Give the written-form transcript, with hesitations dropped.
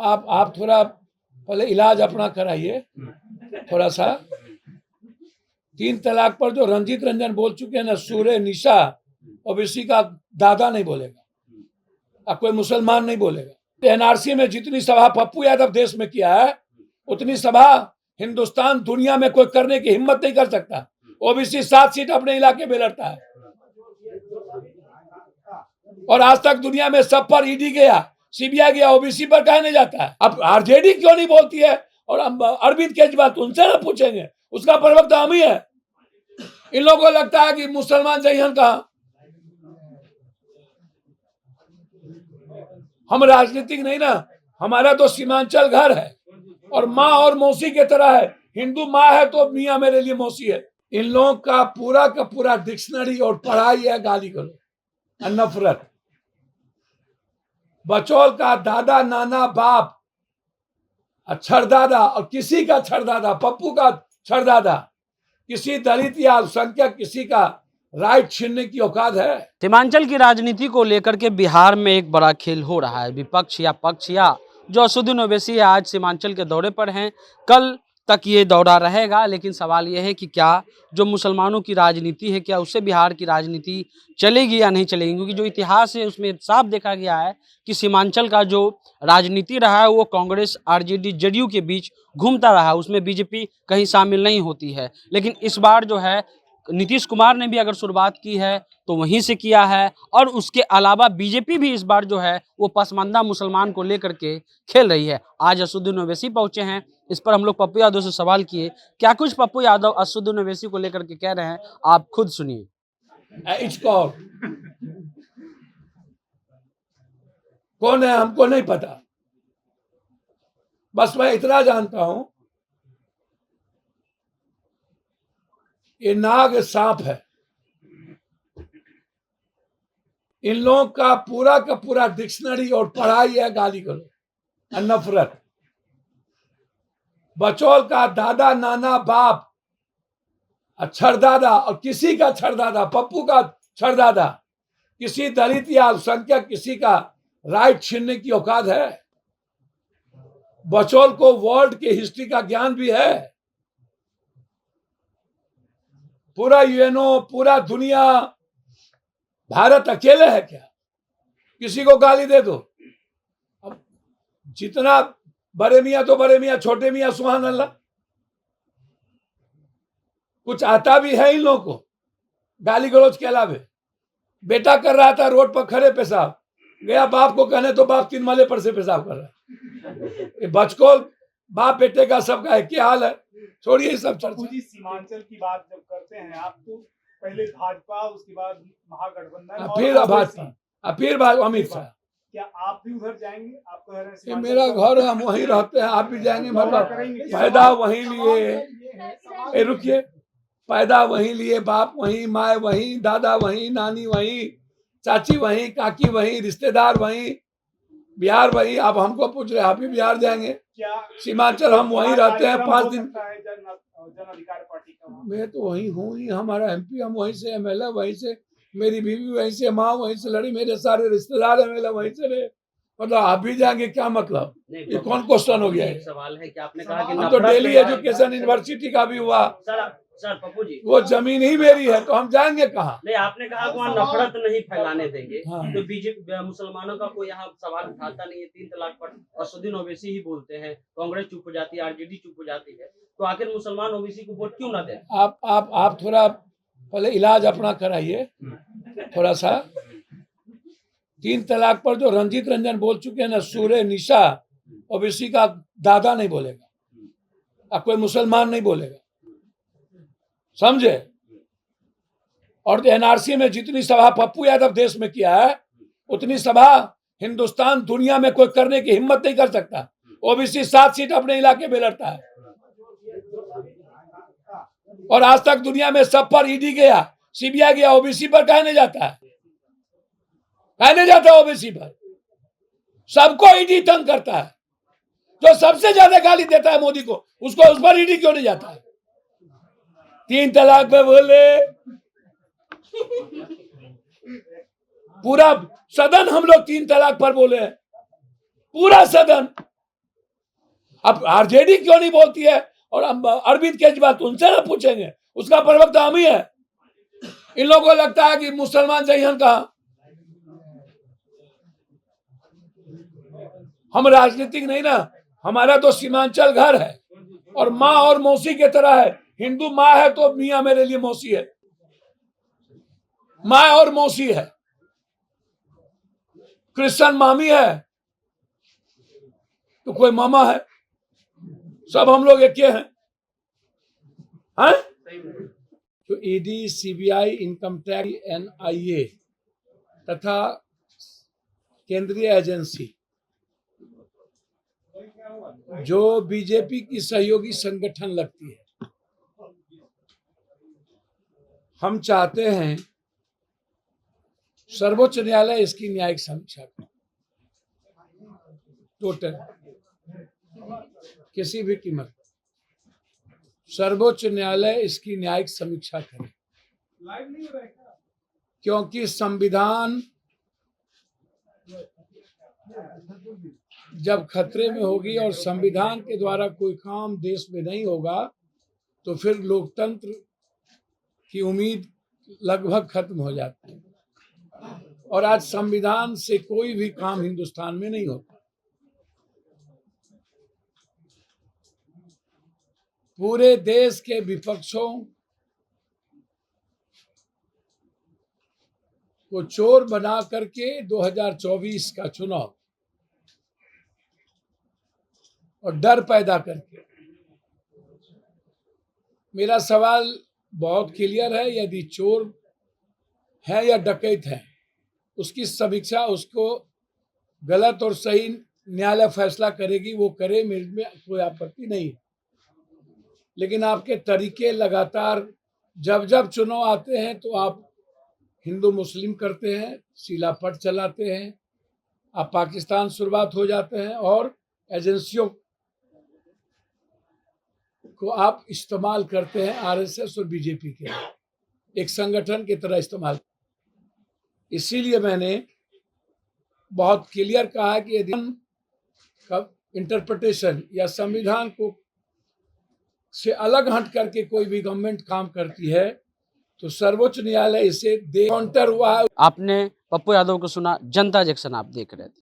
आप थोड़ा पहले इलाज अपना कराइए थोड़ा सा। 3 तलाक पर जो रंजीत रंजन बोल चुके हैं ना, सूर्य निशा ओबीसी का दादा नहीं बोलेगा, अब कोई मुसलमान नहीं बोलेगा। एनआरसी में जितनी सभा पप्पू यादव देश में किया है उतनी सभा हिंदुस्तान दुनिया में कोई करने की हिम्मत नहीं कर सकता। ओबीसी 7 सीट अपने इलाके में लड़ता है और आज तक दुनिया में सब पर ईडी गया, सीबीआई गया, ओबीसी पर कहने जाता है। अब आरजेडी क्यों नहीं बोलती है? और अरविंद केजरीवाल उनसे ना पूछेंगे, उसका प्रवक्ता हम ही है। इन लोगों को लगता है कि मुसलमान जहीन कहा। हम राजनीतिक नहीं ना, हमारा तो सीमांचल घर है और माँ और मौसी की तरह है। हिंदू माँ है तो मियाँ मेरे लिए मौसी है। इन लोगों का पूरा डिक्शनरी और पढ़ाई है गाली गलौज, नफरत। बचौल का दादा नाना बाप छरदादा और किसी का छरदादा, पप्पू का छरदादा, किसी दलित या अल्पसंख्यक किसी का राइट छीनने की औकात है? सीमांचल की राजनीति को लेकर के बिहार में एक बड़ा खेल हो रहा है। विपक्ष या पक्ष या जो असदुद्दीन ओवैसी है आज सीमांचल के दौरे पर हैं, कल तक ये दौरा रहेगा। लेकिन सवाल ये है कि क्या जो मुसलमानों की राजनीति है क्या उससे बिहार की राजनीति चलेगी या नहीं चलेगी, क्योंकि जो इतिहास है उसमें साफ देखा गया है कि सीमांचल का जो राजनीति रहा है वो कांग्रेस आरजेडी जेडीयू के बीच घूमता रहा है, उसमें बीजेपी कहीं शामिल नहीं होती है। लेकिन इस बार जो है नीतीश कुमार ने भी अगर शुरुआत की है तो वहीं से किया है, और उसके अलावा बीजेपी भी इस बार जो है वो पसमानदा मुसलमान को लेकर के खेल रही है। आज असदुद्दीन ओवैसी पहुंचे हैं, इस पर हम लोग पप्पू यादव से सवाल किए। क्या कुछ पप्पू यादव असदुद्दीन ओवैसी को लेकर के कह रहे हैं, आप खुद सुनिए। कौन है हमको नहीं पता, बस मैं इतना जानता हूं ये नाग सांप है। इन लोगों का पूरा डिक्शनरी और पढ़ाई है गाली गलौज, नफरत। बचौल का दादा नाना बाप छरदादा और किसी का छरदादा, पप्पू का छरदादा, किसी दलित या अल्पसंख्यक किसी का राइट छीनने की औकात है? बचौल को वर्ल्ड की हिस्ट्री का ज्ञान भी है। पूरा यूएनओ, पूरा दुनिया, भारत अकेले है क्या? किसी को गाली दे दो। अब जितना बड़े मियाँ तो बड़े मियाँ, छोटे मियाँ सुभान अल्लाह। कुछ आता भी है इन लोगों को गाली गलौज के अलावे। बेटा कर रहा था रोड पर खड़े पेशाब, गया बाप को कहने तो बाप 3 माले पर से पेशाब कर रहा है। बचकौल बाप बेटे का सबका है, क्या हाल है? छोड़िए सब चर्चा। सीमांचल की बात जब करते हैं आप तो पहले भाजपा, उसके बाद महागठबंधन, फिर भाजपा, फिर अमित शाह। क्या आप भी उधर जाएंगे? आप कह रहे हैं मेरा घर है, हम वहीं रहते हैं, आप भी जाएंगे? मतलब पैदा वहीं लिए, रुकिए, पैदा वहीं लिए, बाप वहीं, माए वहीं, दादा वहीं, नानी वहीं, चाची वहीं, काकी वहीं, रिश्तेदार वहीं, बिहार वहीं। आप हमको पूछ रहे आप भी बिहार जाएंगे? सीमांचल हम वहीं रहते हैं 5 दिन। जन अधिकार पार्टी का मैं तो वहीं हूँ ही, हमारा एमपी, हम वहीं से, एमएलए वहीं से, मेरी बीवी वहीं से, माँ वहीं से लड़ी, मेरे सारे रिश्तेदार एमएलए वहीं से रहे। मतलब आप भी जाएंगे क्या? मतलब ये कौन क्वेश्चन हो गया है? सवाल है कि आपने कहा कि हम तो दिल्ली एजुकेशन यूनिवर्सिटी का भी हुआ। सर पप्पू जी, वो जमीन ही मेरी है तो हम जाएंगे कहाँ? नहीं, आपने कहा कि वहाँ नफरत नहीं फैलाने देंगे। हाँ। तो बीजेपी मुसलमानों का कोई यहाँ सवाल उठाता नहीं है। 3 तलाक पर असदुद्दीन ओवैसी ही बोलते हैं, कांग्रेस चुप हो जाती है, आरजेडी चुप हो जाती है, तो आखिर मुसलमान ओबीसी को वोट क्यों ना दें? आप थोड़ा पहले इलाज अपना कराइए थोड़ा सा। 3 तलाक पर जो रंजीत रंजन बोल चुके हैं ना, सूर्य निशा ओबीसी का दादा नहीं बोलेगा, अब कोई मुसलमान नहीं बोलेगा, समझे? और एनआरसी में जितनी सभा पप्पू यादव देश में किया है उतनी सभा हिंदुस्तान दुनिया में कोई करने की हिम्मत नहीं कर सकता। ओबीसी 7 सीट अपने इलाके में लड़ता है और आज तक दुनिया में सब पर ईडी गया, सीबीआई गया, ओबीसी पर कहने जाता है, कहने जाता है ओबीसी पर। सबको ईडी तंग करता है, जो सबसे ज्यादा गाली देता है मोदी को, उसको उस पर ईडी क्यों नहीं जाता है? 3 तलाक पे बोले, पूरा सदन हम लोग 3 तलाक पर बोले, पूरा सदन। अब आरजेडी क्यों नहीं बोलती है? और अब अरविंद केजरीवाल तो उनसे ना पूछेंगे, उसका प्रवक्ता हम ही है। इन लोगों को लगता है कि मुसलमान चाहिए कहा। हम राजनीतिक नहीं ना, हमारा तो सीमांचल घर है और माँ और मौसी की तरह है। हिंदू माँ है तो मियाँ मेरे लिए मौसी है, माँ और मौसी है। क्रिश्चियन मामी है तो कोई मामा है, सब हम लोग एक हैं, हैं? तो ED, CBI, income tax, NIA तथा केंद्रीय एजेंसी जो बीजेपी की सहयोगी संगठन लगती है, हम चाहते हैं सर्वोच्च न्यायालय इसकी न्यायिक समीक्षा करे, टोटल किसी भी कीमत पर सर्वोच्च न्यायालय इसकी न्यायिक समीक्षा करे, क्योंकि संविधान जब खतरे में होगी और संविधान के द्वारा कोई काम देश में नहीं होगा तो फिर लोकतंत्र की उम्मीद लगभग खत्म हो जाती है। और आज संविधान से कोई भी काम हिंदुस्तान में नहीं होता। पूरे देश के विपक्षों को चोर बना करके 2024 का चुनाव और डर पैदा करके, मेरा सवाल बहुत क्लियर है, यदि चोर है या डकैत है उसकी समीक्षा, उसको गलत और सही न्यायालय फैसला करेगी, वो करे, मेरे में कोई आपत्ति नहीं है। लेकिन आपके तरीके लगातार जब जब चुनाव आते हैं तो आप हिंदू मुस्लिम करते हैं, सीलापट चलाते हैं, आप पाकिस्तान शुरुआत हो जाते हैं और एजेंसियों को आप इस्तेमाल करते हैं, आरएसएस और बीजेपी के एक संगठन की तरह इस्तेमाल। इसीलिए मैंने बहुत क्लियर कहा कि यदि का इंटरप्रिटेशन या संविधान को से अलग हट करके कोई भी गवर्नमेंट काम करती है तो सर्वोच्च न्यायालय इसे काउंटर हुआ है। आपने पप्पू यादव को सुना, जनता जंक्शन आप देख रहे थे।